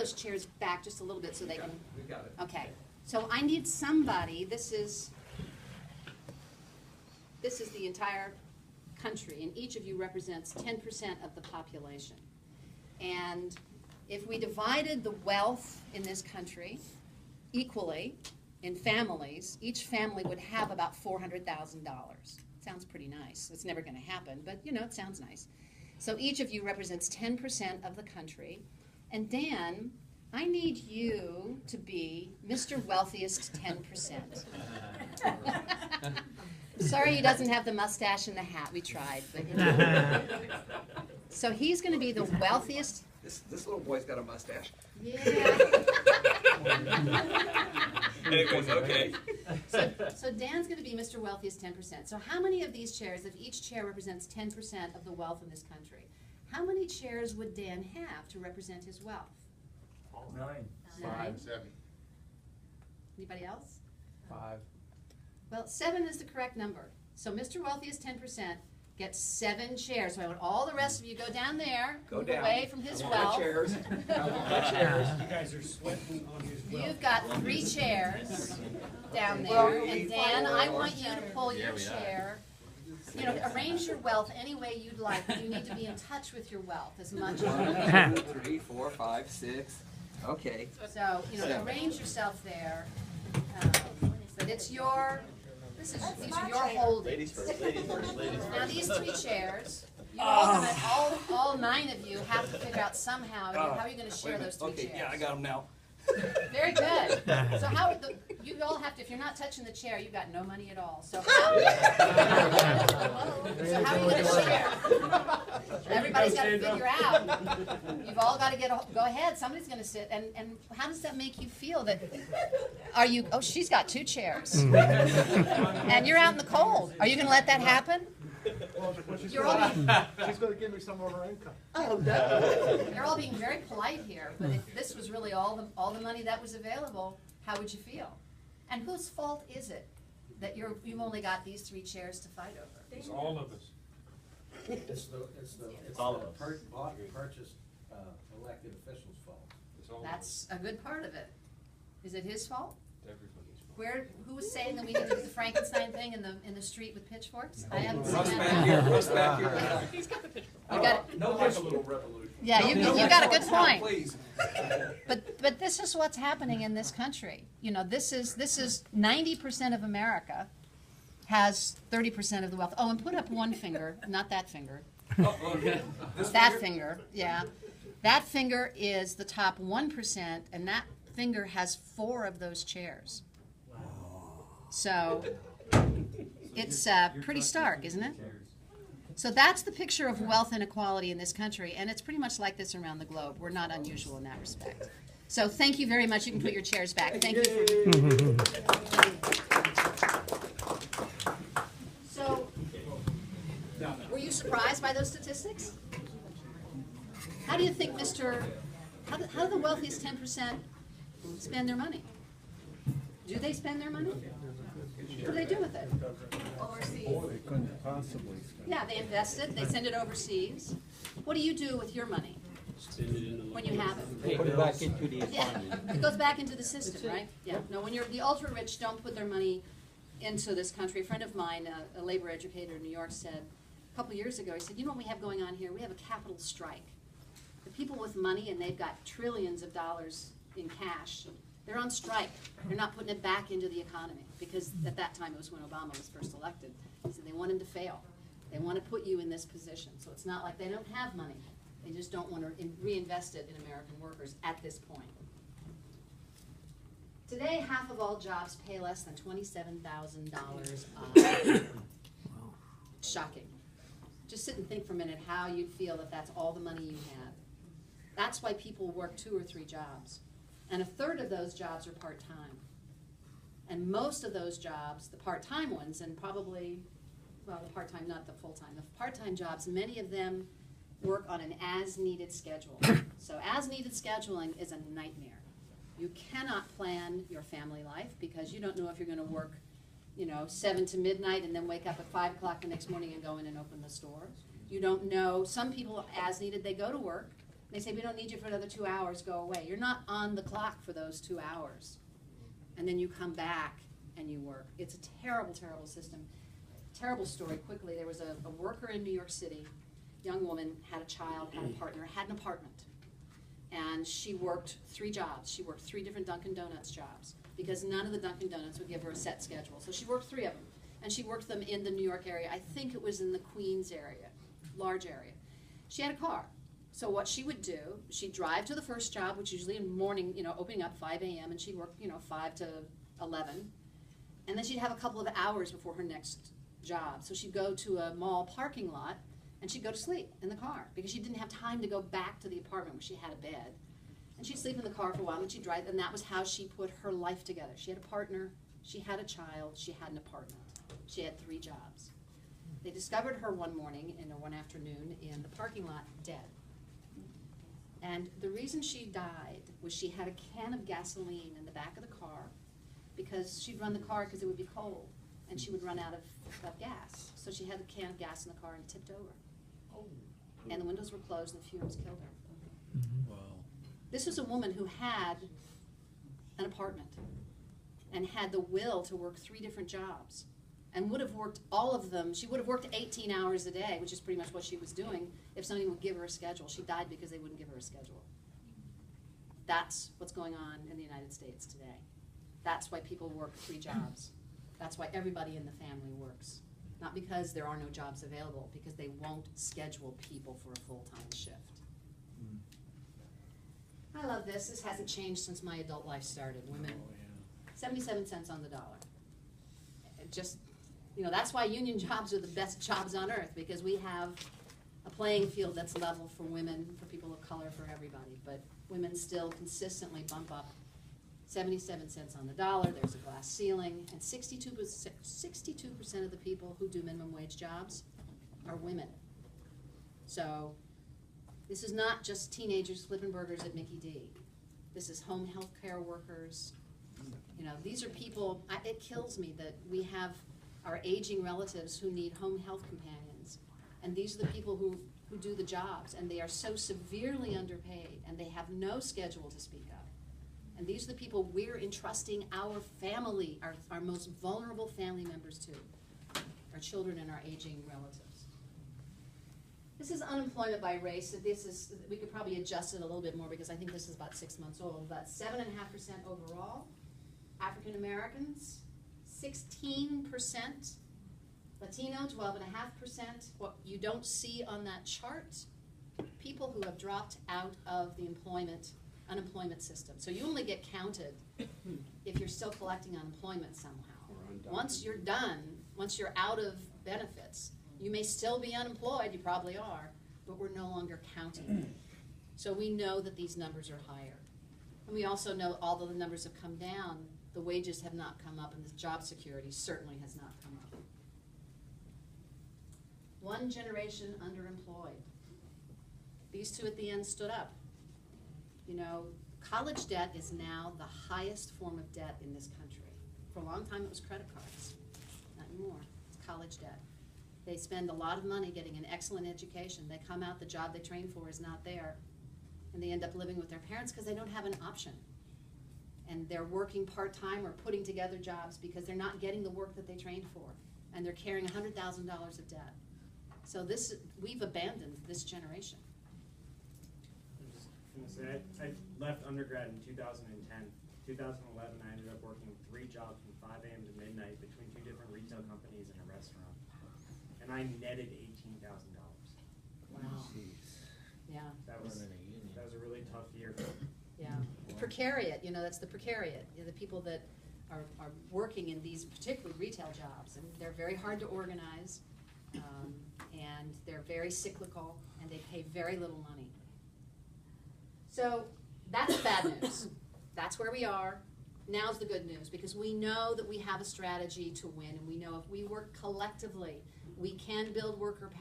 those chairs back just a little bit so they can. We got it. Okay. So I need somebody. This is the entire country, and each of you represents 10% of the population. And if we divided the wealth in this country equally in families, each family would have about $400,000. Sounds pretty nice. It's never going to happen, but you know, it sounds nice. So each of you represents 10% of the country. And Dan, I need you to be Mr. Wealthiest 10%. Sorry he doesn't have the mustache and the hat. We tried. But, you know. So he's going to be the wealthiest. This little boy's got a mustache. Yeah. Anyways, okay. So Dan's going to be Mr. Wealthiest 10%. So how many of these chairs, if each chair represents 10% of the wealth in this country, how many chairs would Dan have to represent his wealth? 9. 9. 7. Anybody else? 5. Well, 7 is the correct number. So Mr. Wealthiest 10% gets 7 chairs. So I want all the rest of you go down there, move away from his wealth. Chairs. Chairs. You guys are sweating on his wealth. You've got 3 chairs down there. And Dan, I want you to pull your chair. You know, arrange your wealth any way you'd like. But you need to be in touch with your wealth as much as you 1, 2, 3, 4, 5, 6. Okay. So, you know, arrange yourself there. But it's your, these are your holdings. Ladies first, ladies first, ladies first. Now these 3 chairs, you all 9 of you have to figure out somehow, how are you going to share those 3 chairs? Okay, yeah, I got them now. Very good. So you all have to, if you're not touching the chair, you've got no money at all. So how are you going to share? Everybody's got to figure out. You've all got to go ahead. Somebody's going to sit. And how does that make you feel? Oh, she's got 2 chairs. And you're out in the cold. Are you going to let that happen? You're all being, She's going to give me some of her income. oh, no. You're all being very polite here, but if this was really all the money that was available, how would you feel? And whose fault is it that you've only got these 3 chairs to fight over? It's all of us. It's all of us. purchased elected officials' fault. That's a good part of it. Is it his fault? Everybody's Who was saying that we need to do the Frankenstein thing in the street with pitchforks? I haven't seen Russ that. back here. Russ back here. He's got the pitchfork. You got, No, like a little revolution. yeah, you got a good point. Please. But this is what's happening in this country. You know, this is 90% of America has 30% of the wealth. Oh, and put up one finger, not that finger. Oh, okay. That finger, yeah. That finger is the top 1%, and that finger has 4 of those chairs. So it's pretty stark, isn't it? So that's the picture of wealth inequality in this country, and it's pretty much like this around the globe. We're not unusual in that respect. So thank you very much. You can put your chairs back. Thank you for... So, were you surprised by those statistics? How do you think how do the wealthiest 10% spend their money? Do they spend their money? What do they do with it? Overseas. They couldn't possibly spend. Yeah, they invest it, they send it overseas. What do you do with your money when you have it? Put it back into the Yeah, economy. it goes back into the system, right? Yeah. No, when the ultra-rich don't put their money into this country. A friend of mine, a labor educator in New York, said a couple years ago, he said, you know what we have going on here? We have a capital strike. The people with money, and they've got trillions of dollars in cash, they're on strike. They're not putting it back into the economy because at that time it was when Obama was first elected. He said they want him to fail. They want to put you in this position. So it's not like they don't have money. They just don't want to reinvest it in American workers at this point. Today, half of all jobs pay less than $27,000. Shocking. Just sit and think for a minute how you'd feel if that's all the money you had. That's why people work 2 or 3 jobs. And a third of those jobs are part-time. And most of those jobs, the part-time ones, and probably, well, the part-time, not the full-time, the part-time jobs, many of them work on an as-needed schedule. So as-needed scheduling is a nightmare. You cannot plan your family life because you don't know if you're going to work, 7 to midnight and then wake up at 5 o'clock the next morning and go in and open the store. You don't know. Some people, as needed, they go to work. They say, we don't need you for another 2 hours, go away. You're not on the clock for those 2 hours. And then you come back and you work. It's a terrible, terrible system. Terrible story, quickly. There was a worker in New York City, young woman, had a child, had a partner, had an apartment. And she worked 3 jobs. She worked 3 different Dunkin' Donuts jobs because none of the Dunkin' Donuts would give her a set schedule. So she worked 3 of them. And she worked them in the New York area. I think it was in the Queens area, large area. She had a car. So what she would do, she'd drive to the first job, which usually in the morning, opening up 5 a.m., and she'd work, 5 to 11. And then she'd have a couple of hours before her next job. So she'd go to a mall parking lot, and she'd go to sleep in the car because she didn't have time to go back to the apartment where she had a bed. And she'd sleep in the car for a while, and she'd drive, and that was how she put her life together. She had a partner, she had a child, she had an apartment. She had 3 jobs. They discovered her one morning or one afternoon in the parking lot dead. And the reason she died was she had a can of gasoline in the back of the car because she'd run the car because it would be cold, and she would run out of gas. So she had a can of gas in the car and tipped over. And the windows were closed and the fumes killed her. Wow. This was a woman who had an apartment and had the will to work 3 different jobs and would have worked all of them. She would have worked 18 hours a day, which is pretty much what she was doing, if somebody would give her a schedule. She died because they wouldn't give her a schedule. That's what's going on in the United States today. That's why people work 3 jobs. That's why everybody in the family works. Not because there are no jobs available, because they won't schedule people for a full-time shift. I love this. This hasn't changed since my adult life started. Women, 77 cents on the dollar. It just, that's why union jobs are the best jobs on earth, because we have a playing field that's level for women, for people of color, for everybody. But women still consistently bump up 77 cents on the dollar. There's a glass ceiling, and 62% of the people who do minimum wage jobs are women. So this is not just teenagers flipping burgers at Mickey D. This is home health care workers. These are people, it kills me that we have our aging relatives who need home health companions. And these are the people who do the jobs, and they are so severely underpaid, and they have no schedule to speak of. And these are the people we're entrusting our family, our most vulnerable family members to, our children and our aging relatives. This is unemployment by race. We could probably adjust it a little bit more because I think this is about 6 months old, but 7.5% overall. African Americans, 16%. Latino, 12.5%. What you don't see on that chart, people who have dropped out of the unemployment system. So you only get counted if you're still collecting unemployment somehow. Once you're done, once you're out of benefits, you may still be unemployed, you probably are, but we're no longer counting. So we know that these numbers are higher. And we also know, although the numbers have come down, the wages have not come up, and the job security certainly has not come up. One generation underemployed. These 2 at the end stood up. College debt is now the highest form of debt in this country. For a long time it was credit cards. Not anymore. It's college debt. They spend a lot of money getting an excellent education. They come out, the job they trained for is not there. And they end up living with their parents because they don't have an option. And they're working part-time or putting together jobs because they're not getting the work that they trained for. And they're carrying $100,000 of debt. So we've abandoned this generation. I left undergrad in 2010. 2011, I ended up working 3 jobs from 5 a.m. to midnight between 2 different retail companies and a restaurant. And I netted $18,000. Wow. Yeah. That was a really tough year. Yeah. The precariat, that's the precariat. The people that are working in these particularly retail jobs, and they're very hard to organize, and they're very cyclical, and they pay very little money. So that's bad news. That's where we are. Now's the good news, because we know that we have a strategy to win, and we know if we work collectively, we can build worker power.